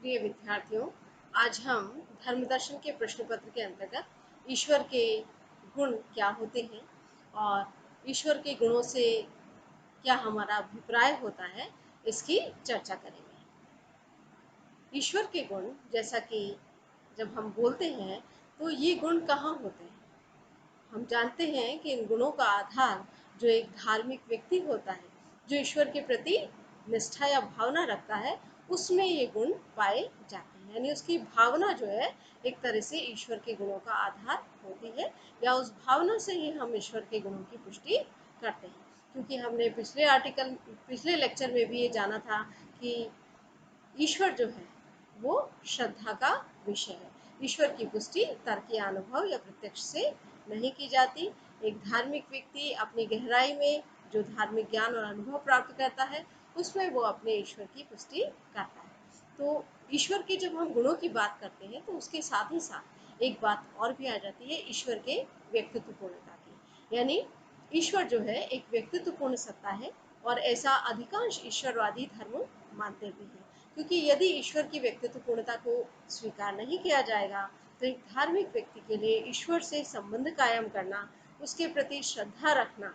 प्रिय विद्यार्थियों, आज हम धर्म दर्शन के प्रश्न पत्र के अंतर्गत ईश्वर के गुण क्या होते हैं और ईश्वर के गुणों से क्या हमारा अभिप्राय होता है, इसकी चर्चा करेंगे। ईश्वर के गुण, जैसा कि जब हम बोलते हैं तो ये गुण कहाँ होते हैं? हम जानते हैं कि इन गुणों का आधार जो एक धार्मिक व्यक्ति होता है, जो ईश्वर के प्रति निष्ठा या भावना रखता है, उसमें ये गुण पाए जाते हैं। यानी उसकी भावना जो है एक तरह से ईश्वर के गुणों का आधार होती है, या उस भावना से ही हम ईश्वर के गुणों की पुष्टि करते हैं। क्योंकि हमने पिछले लेक्चर में भी ये जाना था कि ईश्वर जो है वो श्रद्धा का विषय है। ईश्वर की पुष्टि तर्क या अनुभव या प्रत्यक्ष से नहीं की जाती। एक धार्मिक व्यक्ति अपनी गहराई में जो धार्मिक ज्ञान और अनुभव प्राप्त करता है, उसमें वो अपने ईश्वर की पुष्टि करता है। तो ईश्वर के जब हम गुणों की बात करते हैं तो उसके साथ ही साथ एक बात और भी आ जाती है ईश्वर के व्यक्तित्व पूर्णता की। यानी ईश्वर जो है एक व्यक्तित्वपूर्ण सत्ता है, और ऐसा अधिकांश ईश्वरवादी धर्म मानते भी हैं। क्योंकि यदि ईश्वर की व्यक्तित्व पूर्णता को स्वीकार नहीं किया जाएगा तो एक धार्मिक व्यक्ति के लिए ईश्वर से संबंध कायम करना, उसके प्रति श्रद्धा रखना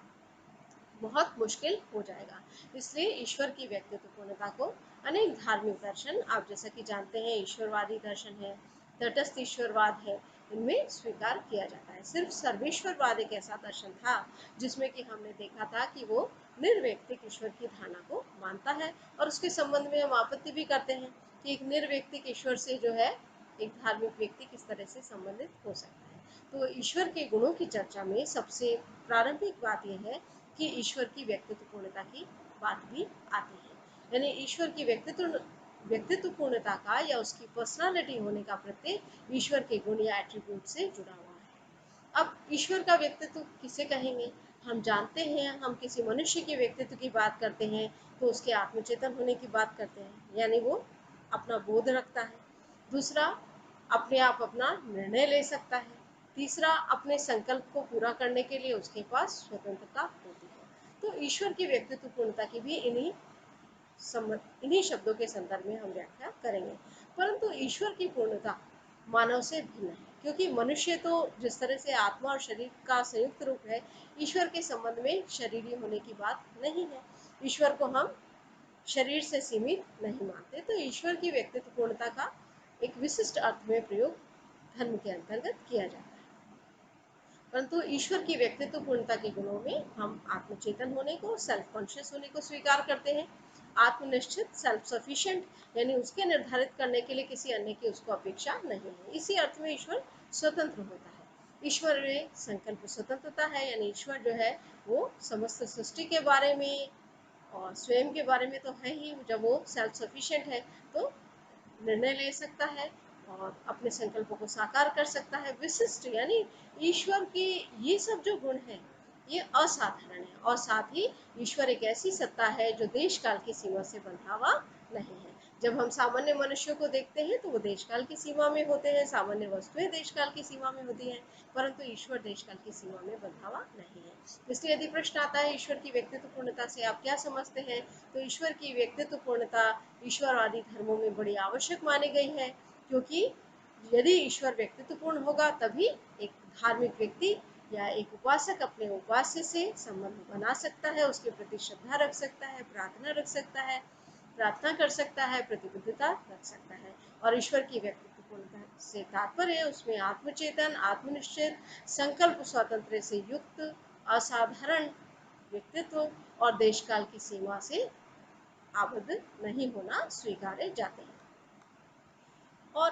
बहुत मुश्किल हो जाएगा। इसलिए ईश्वर की व्यक्तित्व पूर्णता को अनेक धार्मिक दर्शन, आप जैसा कि जानते हैं ईश्वरवादी दर्शन है, तटस्थ ईश्वरवाद है, इनमें स्वीकार किया जाता है। सिर्फ सर्वेश्वरवाद एक ऐसा दर्शन था जिसमें कि हमने देखा था कि वो निर्वैयक्तिक ईश्वर की धारणा को मानता है, और उसके संबंध में हम आपत्ति भी करते हैं कि एक निर्वैयक्तिक ईश्वर से जो है एक धार्मिक व्यक्ति किस तरह से संबंधित हो सकता है। तो ईश्वर के गुणों की चर्चा में सबसे प्रारंभिक बात यह है कि ईश्वर की व्यक्तित्व पूर्णता की बात भी आती है। यानी ईश्वर की व्यक्तित्व पूर्णता का या उसकी पर्सनालिटी होने का प्रत्यय ईश्वर के गुण या एट्रीब्यूट से जुड़ा हुआ है। अब ईश्वर का व्यक्तित्व किसे कहेंगे? हम जानते हैं, हम किसी मनुष्य के व्यक्तित्व की बात करते हैं तो उसके आत्मचेतन होने की बात करते हैं, यानी वो अपना बोध रखता है। दूसरा, अपने आप अपना निर्णय ले सकता है। तीसरा, अपने संकल्प को पूरा करने के लिए उसके पास स्वतंत्रता होती है। तो ईश्वर की व्यक्तित्व पूर्णता की भी इन्हीं शब्दों के संदर्भ में हम व्याख्या करेंगे। परंतु ईश्वर की पूर्णता मानव से भिन्न है, क्योंकि मनुष्य तो जिस तरह से आत्मा और शरीर का संयुक्त रूप है, ईश्वर के संबंध में शरीरी होने की बात नहीं है। ईश्वर को हम शरीर से सीमित नहीं मानते। तो ईश्वर की व्यक्तित्व पूर्णता का एक विशिष्ट अर्थ में प्रयोग धर्म के अंतर्गत किया जाता है। परंतु ईश्वर की व्यक्तित्व पूर्णता के गुणों में हम आत्मचेतन होने को, सेल्फ कॉन्शियस होने को स्वीकार करते हैं। आत्मनिश्चित, सेल्फ सफिशिएंट, यानी उसके निर्धारित करने के लिए किसी अन्य की उसको अपेक्षा नहीं है। इसी अर्थ में ईश्वर स्वतंत्र होता है। ईश्वर में संकल्प स्वतंत्रता है, यानी ईश्वर जो है वो समस्त सृष्टि के बारे में और स्वयं के बारे में तो है ही। जब वो सेल्फ सफिशिएंट है तो निर्णय ले सकता है और अपने संकल्पों को साकार कर सकता है। विशिष्ट, यानी ईश्वर की ये सब जो गुण हैं ये असाधारण है, और साथ ही ईश्वर एक ऐसी सत्ता है जो देश काल की सीमा से बंधा हुआ नहीं है। जब हम सामान्य मनुष्यों को देखते हैं तो वो देश काल की सीमा में होते हैं, सामान्य वस्तुएं देश काल की सीमा में होती हैं, परंतु ईश्वर देश काल की सीमा में बंधा हुआ नहीं है। इसलिए यदि प्रश्न आता है ईश्वर की व्यक्तित्व पूर्णता से आप क्या समझते हैं, तो ईश्वर की व्यक्तित्व पूर्णता ईश्वरवादी धर्मों में बड़ी आवश्यक मानी गई है। क्योंकि यदि ईश्वर व्यक्तित्वपूर्ण होगा तभी एक धार्मिक व्यक्ति या एक उपासक अपने उपास्य से संबंध बना सकता है, उसके प्रति श्रद्धा रख सकता है, प्रार्थना रख सकता है, प्रार्थना कर सकता है, प्रतिबद्धता रख सकता है। और ईश्वर की व्यक्तित्वपूर्णता से तात्पर्य उसमें आत्मचेतन, आत्मनिश्चित, संकल्प स्वातंत्र से युक्त, असाधारण व्यक्तित्व और देश काल की सीमा से आबद्ध नहीं होना स्वीकारे जाते हैं। और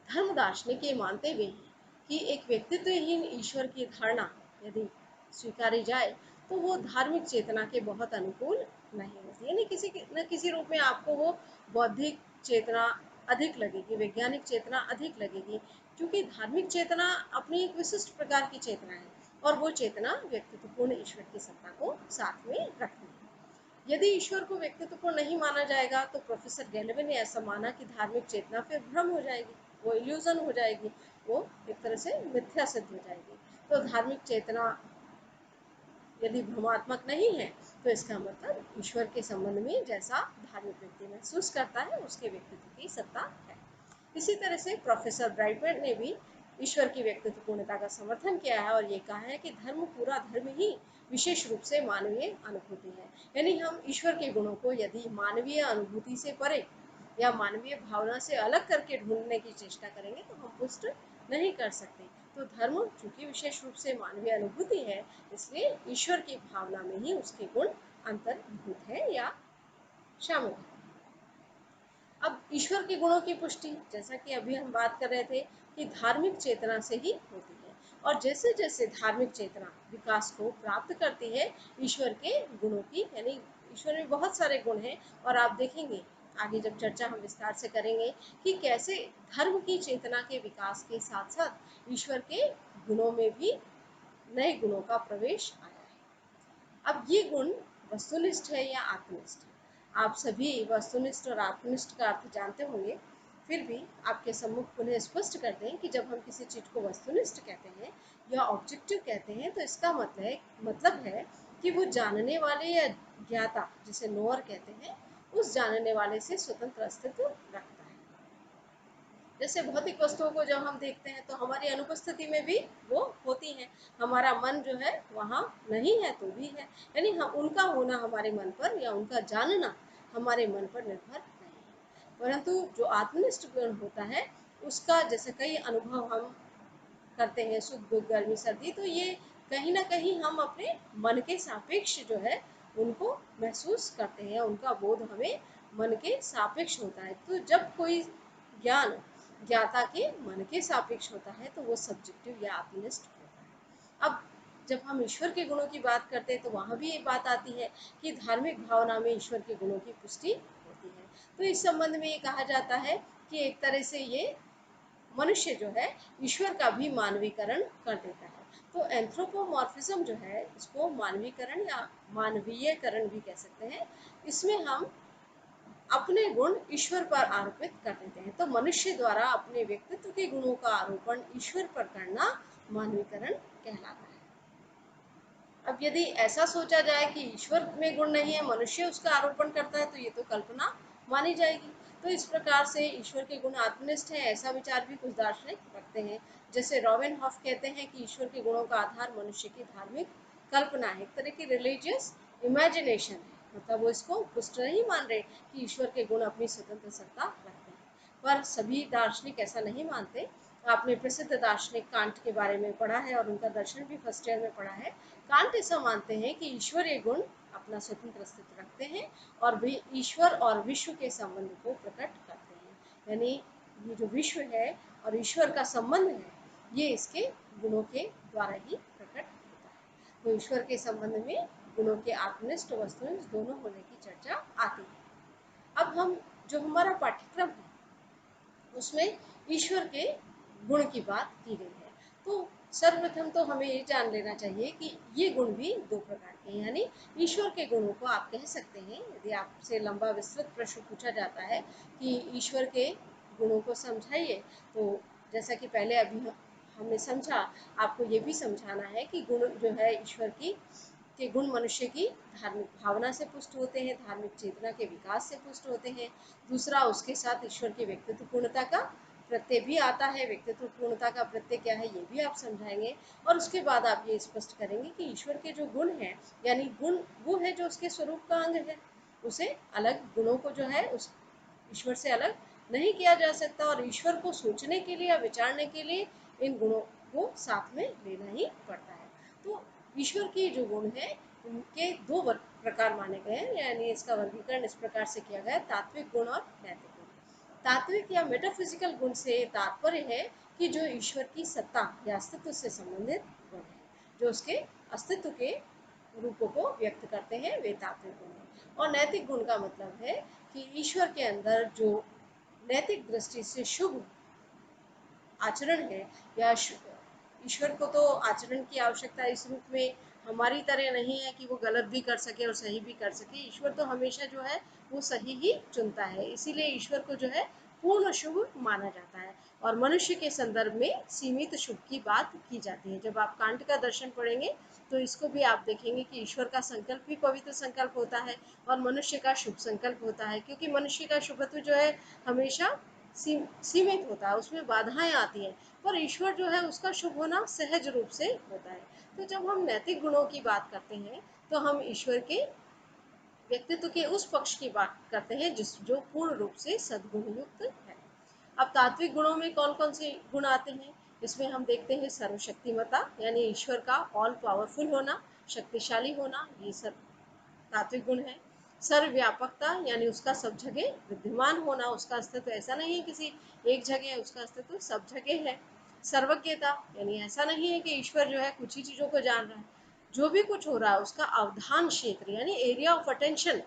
धर्म दार्शनिक ये मानते भी हैं कि एक व्यक्तित्वहीन ईश्वर की धारणा यदि स्वीकारी जाए तो वो धार्मिक चेतना के बहुत अनुकूल नहीं होती। यानी किसी न किसी रूप में आपको वो बौद्धिक चेतना अधिक लगेगी, वैज्ञानिक चेतना अधिक लगेगी, क्योंकि धार्मिक चेतना अपनी एक विशिष्ट प्रकार की चेतना है, और वो चेतना व्यक्तित्वपूर्ण ईश्वर की सत्ता को साथ में रखती है। यदि ईश्वर को व्यक्तित्वपूर्ण नहीं माना जाएगा तो प्रोफेसर गैलेविन ने ऐसा माना कि धार्मिक चेतना फिर भ्रम हो जाएगी, वो इल्यूजन हो जाएगी, वो एक तरह से मिथ्या सिद्ध हो जाएगी। तो धार्मिक चेतना यदि भ्रमात्मक नहीं है तो इसका मतलब ईश्वर के संबंध में जैसा धार्मिक व्यक्ति महसूस करता है उसके व्यक्तित्व की सत्ता है। इसी तरह से प्रोफेसर ब्राइटमैन ने भी ईश्वर की व्यक्तित्व पूर्णता का समर्थन किया है और ये कहा है कि पूरा धर्म ही विशेष रूप से मानवीय अनुभूति है। यानी हम ईश्वर के गुणों को यदि मानवीय अनुभूति से परे या मानवीय भावना से अलग करके ढूंढने की चेष्टा करेंगे तो हम पुष्ट नहीं कर सकते। तो धर्म चूंकि विशेष रूप से मानवीय अनुभूति है, इसलिए ईश्वर की भावना में ही उसके गुण अंतर्भूत है या शामिल है। अब ईश्वर के गुणों की पुष्टि, जैसा कि अभी हम बात कर रहे थे कि धार्मिक चेतना से ही होती है, और जैसे जैसे धार्मिक चेतना विकास को प्राप्त करती है ईश्वर के गुणों की, यानी ईश्वर में बहुत सारे गुण हैं और आप देखेंगे आगे जब चर्चा हम विस्तार से करेंगे कि कैसे धर्म की चेतना के विकास के साथ साथ ईश्वर के गुणों में भी नए गुणों का प्रवेश आया है। अब ये गुण वस्तुनिष्ठ है या आत्मनिष्ठ है? आप सभी वस्तुनिष्ठ और आत्मनिष्ठ का अर्थ जानते होंगे, फिर भी आपके सम्मुख उन्हें स्पष्ट कर दें कि जब हम किसी चीज को वस्तुनिष्ठ कहते हैं या ऑब्जेक्टिव कहते हैं तो इसका मतलब है कि वो जानने वाले या ज्ञाता, जिसे नोअर कहते हैं, उस जानने वाले से स्वतंत्र अस्तित्व रखता है। जैसे भौतिक वस्तुओं को जब हम देखते हैं तो हमारी अनुपस्थिति में भी वो होती हैं, हमारा मन जो है वहाँ नहीं है तो भी है, यानी हम उनका होना हमारे मन पर या उनका जानना हमारे मन पर निर्भर नहीं है। परंतु जो आत्मनिष्ठ गुण होता है उसका जैसे कई अनुभव हम करते हैं, सुख दुख गर्मी सर्दी, तो ये कहीं ना कहीं हम अपने मन के सापेक्ष जो है उनको महसूस करते हैं, उनका बोध हमें मन के सापेक्ष होता है। तो जब कोई ज्ञान ज्ञाता के मन के सापेक्ष होता है तो वो सब्जेक्टिव या आत्मनिष्ठ होता है। अब जब हम ईश्वर के गुणों की बात करते हैं तो वहाँ भी ये बात आती है कि धार्मिक भावना में ईश्वर के गुणों की पुष्टि होती है। तो इस संबंध में ये कहा जाता है कि एक तरह से ये मनुष्य जो है ईश्वर का भी मानवीकरण कर देता है। तो एंथ्रोपोमॉर्फिज्म जो है इसको मानवीकरण या मानवीयकरण भी कह सकते हैं। इसमें हम अपने गुण ईश्वर पर आरोपित कर देते हैं। तो मनुष्य द्वारा अपने व्यक्तित्व के गुणों का आरोपण ईश्वर पर करना मानवीकरण कहलाता है। अब यदि ऐसा सोचा जाए कि ईश्वर में गुण नहीं है, मनुष्य उसका आरोपण करता है, तो ये तो कल्पना मानी जाएगी। तो इस प्रकार से ईश्वर के गुण आत्मनिष्ठ है, ऐसा विचार भी कुछ दार्शनिक रखते हैं। जैसे रॉबिन हॉफ कहते हैं कि ईश्वर के गुणों का आधार मनुष्य की धार्मिक कल्पना है, एक तरह की रिलीजियस इमेजिनेशन है। मतलब वो इसको पुष्ट नहीं मान रहे कि ईश्वर के गुण अपनी स्वतंत्र सत्ता रखते हैं, पर सभी दार्शनिक ऐसा नहीं मानते। आपने प्रसिद्ध दार्शनिक कांट के बारे में पढ़ा है और उनका दर्शन भी फर्स्ट ईयर में पढ़ा है। कांट ऐसा मानते हैं कि ईश्वरीय गुण अपना स्वतंत्र अस्तित्व रखते हैं और भी ईश्वर और विश्व के संबंध को प्रकट करते हैं। यानी ये जो विश्व है और ईश्वर का संबंध है ये इसके गुणों के द्वारा ही प्रकट होता है। तो ईश्वर के संबंध में गुणों के आत्मनिष्ठ वस्तुनिष्ठ दोनों होने की चर्चा आती है। अब हम जो हमारा पाठ्यक्रम है उसमें ईश्वर के गुण की बात की गई है। तो सर्वप्रथम तो हमें ये जान लेना चाहिए कि ये गुण भी दो प्रकार के हैं। यानी ईश्वर के गुणों को आप कह सकते हैं, यदि आपसे लंबा विस्तृत प्रश्न पूछा जाता है कि ईश्वर के गुणों को समझाइए, तो जैसा कि पहले अभी हमने समझा, आपको ये भी समझाना है कि गुण जो है ईश्वर की के गुण मनुष्य की धार्मिक भावना से पुष्ट होते हैं, धार्मिक चेतना के विकास से पुष्ट होते हैं। दूसरा, उसके साथ ईश्वर की व्यक्तित्व पूर्णता का प्रत्यय भी आता है। व्यक्तित्व पूर्णता का प्रत्यय क्या है ये भी आप समझाएंगे, और उसके बाद आप ये स्पष्ट करेंगे कि ईश्वर के जो गुण हैं, यानी गुण वो है जो उसके स्वरूप का अंग है, उसे अलग गुणों को जो है उस ईश्वर से अलग नहीं किया जा सकता, और ईश्वर को सोचने के लिए या विचारने के लिए इन गुणों को साथ में लेना ही पड़ता है। तो ईश्वर के जो गुण हैं उनके दो प्रकार माने गए हैं, यानी इसका वर्गीकरण इस प्रकार से किया गया है: तात्विक गुण और नैतिक गुण। तात्विक या मेटाफिजिकल गुण से तात्पर्य है कि जो ईश्वर की सत्ता या अस्तित्व से संबंधित गुण है, जो उसके अस्तित्व के रूपों को व्यक्त करते हैं, वे तात्विक गुण हैं। और नैतिक गुण का मतलब है कि ईश्वर के अंदर जो नैतिक दृष्टि से शुभ आचरण है, या ईश्वर को तो आचरण की आवश्यकता इस रूप में हमारी तरह नहीं है कि वो गलत भी कर सके और सही भी कर सके। ईश्वर तो हमेशा जो है वो सही ही चुनता है, इसीलिए ईश्वर को जो है पूर्ण शुभ माना जाता है और मनुष्य के संदर्भ में सीमित शुभ की बात की जाती है। जब आप कांट का दर्शन पढ़ेंगे तो इसको भी आप देखेंगे कि ईश्वर का संकल्प भी पवित्र संकल्प होता है और मनुष्य का शुभ संकल्प होता है, क्योंकि मनुष्य का शुभत्व जो है हमेशा सीमित होता है, उसमें बाधाएं आती हैं, पर ईश्वर जो है उसका शुभ होना सहज रूप से होता है। तो जब हम नैतिक गुणों की बात करते हैं तो हम ईश्वर के व्यक्तित्व के उस पक्ष की बात करते हैं जो पूर्ण रूप से सद्गुण युक्त है। अब तात्विक गुणों में कौन कौन से गुण आते हैं, इसमें हम देखते हैं सर्वशक्तिमता यानी ईश्वर का ऑल पावरफुल होना, शक्तिशाली होना, ये सब तात्विक गुण है। सर्वव्यापकता यानी उसका सब जगह विद्यमान होना, उसका अस्तित्व ऐसा नहीं है किसी एक जगह है, उसका अस्तित्व सब जगह है। सर्वज्ञता यानी ऐसा नहीं है कि ईश्वर जो है कुछ ही चीजों को जान रहा है, जो भी कुछ हो रहा है उसका अवधान क्षेत्र यानी एरिया ऑफ अटेंशन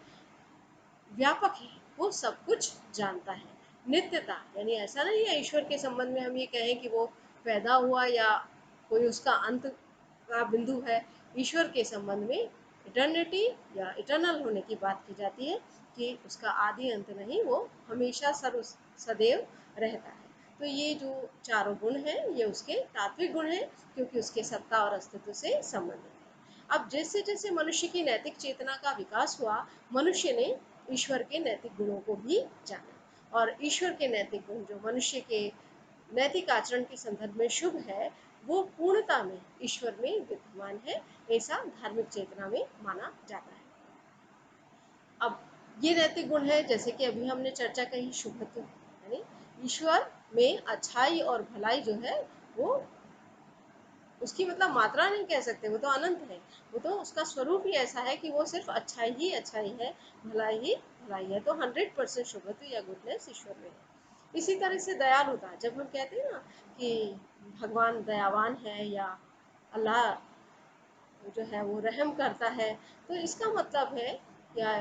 व्यापक है, वो सब कुछ जानता है। नित्यता यानी ऐसा नहीं है ईश्वर के संबंध में हम ये कहें कि वो पैदा हुआ या कोई उसका अंत का बिंदु है। ईश्वर के संबंध में इटर्निटी या इटर्नल होने की बात की जाती है कि उसका आदि अंत नहीं, वो हमेशा सर्व सदैव रहता है। तो ये जो चारों गुण हैं ये उसके तात्विक गुण हैं, क्योंकि उसके सत्ता और अस्तित्व से संबंधित है। अब जैसे जैसे मनुष्य की नैतिक चेतना का विकास हुआ, मनुष्य ने ईश्वर के नैतिक गुणों को भी जाना और ईश्वर के नैतिक गुण जो मनुष्य के नैतिक आचरण के संदर्भ में शुभ है, वो पूर्णता में ईश्वर में विद्यमान है, ऐसा धार्मिक चेतना में माना जाता है। अब ये नैतिक गुण है जैसे कि अभी हमने चर्चा कही शुभत्व यानी ईश्वर में अच्छाई और भलाई जो है वो उसकी मतलब मात्रा नहीं कह सकते, वो तो अनंत है, वो तो उसका स्वरूप ही ऐसा है कि वो सिर्फ अच्छाई ही अच्छाई है, भलाई ही भलाई है। तो 100% शुभत्व या गुडनेस ईश्वर में है। इसी तरह से दयालुता, जब हम कहते हैं ना कि भगवान दयावान है या अल्लाह जो है वो रहम करता है, तो इसका मतलब है या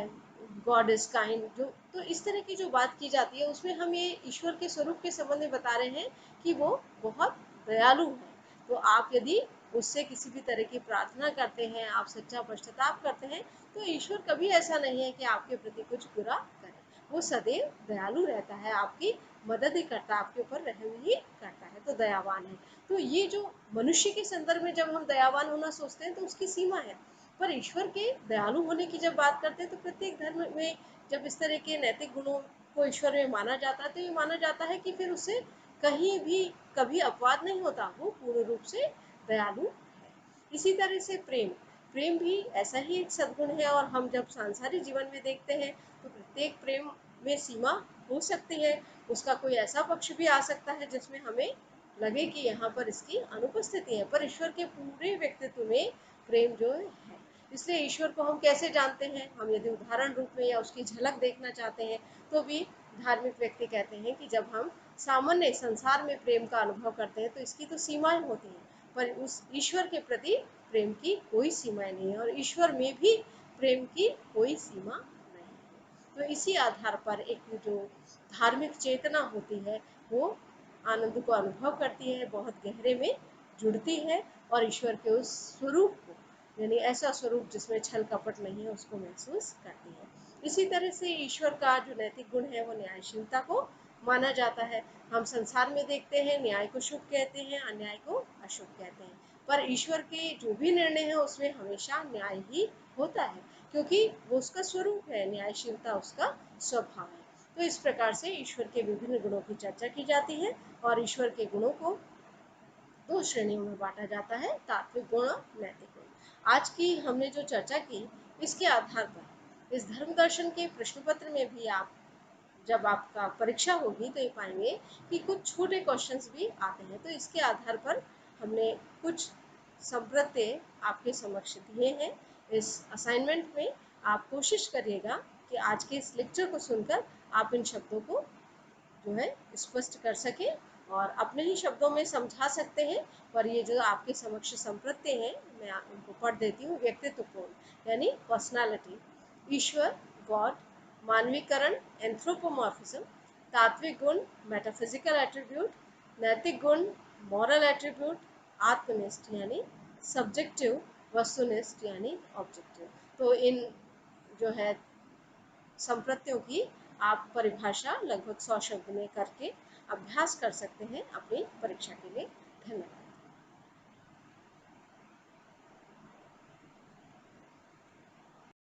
गॉड इज काइंड, जो तो इस तरह की जो बात की जाती है उसमें हम ये ईश्वर के स्वरूप के संबंध में बता रहे हैं कि वो बहुत दयालु है। तो आप यदि उससे किसी भी तरह की प्रार्थना करते हैं, आप सच्चा पश्चाताप करते हैं, तो ईश्वर कभी ऐसा नहीं है कि आपके प्रति कुछ बुरा करे, वो सदैव दयालु रहता है, आपकी मदद ही करता है, आपके ऊपर रहम ही करता है, तो दयावान है। तो ये जो मनुष्य के संदर्भ में जब हम दयावान होना सोचते हैं तो उसकी सीमा है, पर ईश्वर के दयालु होने की जब बात करते हैं तो प्रत्येक धर्म में जब इस तरह के नैतिक गुणों को ईश्वर में माना जाता है तो ये माना जाता है कि फिर उससे कहीं भी कभी अपवाद नहीं होता, वो पूर्ण रूप से दयालु है। इसी तरह से प्रेम, प्रेम भी ऐसा ही एक सद्गुण है और हम जब सांसारिक जीवन में देखते हैं तो प्रत्येक प्रेम में सीमा हो सकती है, उसका कोई ऐसा पक्ष भी आ सकता है जिसमें हमें लगे कि यहाँ पर इसकी अनुपस्थिति है, पर ईश्वर के पूरे व्यक्तित्व में प्रेम जो है। इसलिए ईश्वर को हम कैसे जानते हैं, हम यदि उदाहरण रूप में या उसकी झलक देखना चाहते हैं तो भी धार्मिक व्यक्ति कहते हैं कि जब हम सामान्य संसार में प्रेम का अनुभव करते हैं तो इसकी तो सीमाएं होती हैं, पर उस ईश्वर के प्रति प्रेम की कोई सीमाएं नहीं है और ईश्वर में भी प्रेम की कोई सीमा नहीं है। तो इसी आधार पर एक जो धार्मिक चेतना होती है वो आनंद को अनुभव करती है, बहुत गहरे में जुड़ती है और ईश्वर के उस स्वरूप को यानी ऐसा स्वरूप जिसमें छल कपट नहीं है उसको महसूस करती है। इसी तरह से ईश्वर का जो नैतिक गुण है वो न्यायशीलता को माना जाता है। हम संसार में देखते हैं न्याय को शुभ कहते हैं, अन्याय को अशुभ कहते हैं, पर ईश्वर के जो भी निर्णय है उसमें हमेशा न्याय ही होता है, क्योंकि वो उसका स्वरूप है, न्यायशीलता उसका स्वभाव है। तो इस प्रकार से ईश्वर के विभिन्न गुणों की चर्चा की जाती है और ईश्वर के गुणों को दो श्रेणियों में बांटा जाता है, तात्विक गुण और नैतिक गुण। आज की हमने जो चर्चा की इसके आधार पर इस धर्म दर्शन के प्रश्न पत्र में भी आप जब आपका परीक्षा होगी तो ये पाएंगे कि कुछ छोटे क्वेश्चंस भी आते हैं, तो इसके आधार पर हमने कुछ संप्रत्यय आपके समक्ष दिए हैं। इस असाइनमेंट में आप कोशिश करिएगा कि आज के इस लेक्चर को सुनकर आप इन शब्दों को जो है स्पष्ट कर सके और अपने ही शब्दों में समझा सकते हैं। पर ये जो आपके समक्ष संप्रत्यय हैं मैं उनको पढ़ देती हूँ। व्यक्तित्व कोण यानी पर्सनालिटी, ईश्वर गॉड, मानवीकरण एंथ्रोपोमॉर्फिज्म, तात्विक गुण मेटाफिजिकल एट्रीब्यूट, नैतिक गुण मॉरल एट्रीब्यूट, आत्मनिष्ठ यानी सब्जेक्टिव, वस्तुनिष्ठ यानी ऑब्जेक्टिव। तो इन जो है संप्रत्ययों की आप परिभाषा लगभग 100 शब्द में करके अभ्यास कर सकते हैं अपनी परीक्षा के लिए। धन्यवाद।